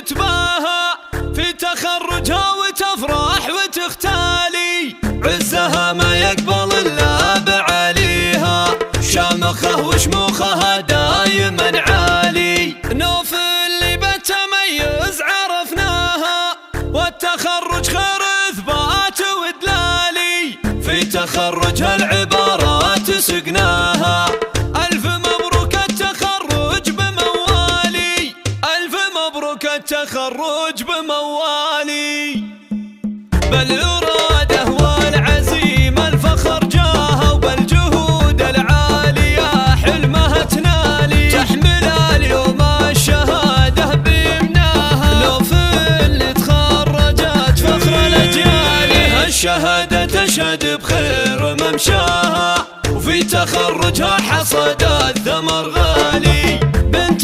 وتتباهى في تخرجها وتفرح وتختالي، عزها ما يقبل إلا بعليها، شامخه وشموخها دايما عالي. نوف اللي بتميز عرفناها، والتخرج خير إثبات ودلالي، في تخرجها العبارات سقناها. ألف مبروك التخرج بموالي، ألف مبروك التخرج بموالي. بالإرادة والعزيمة الفخر جاها، وبالجهود العالية حلمها تنالي، تحمل اليوم الشهادة بيمناها. نوف اللي تخرجت فخر الأجيال، الشهادة تشهد بخير ممشاها، وفي تخرجها حصد الثمر غالي.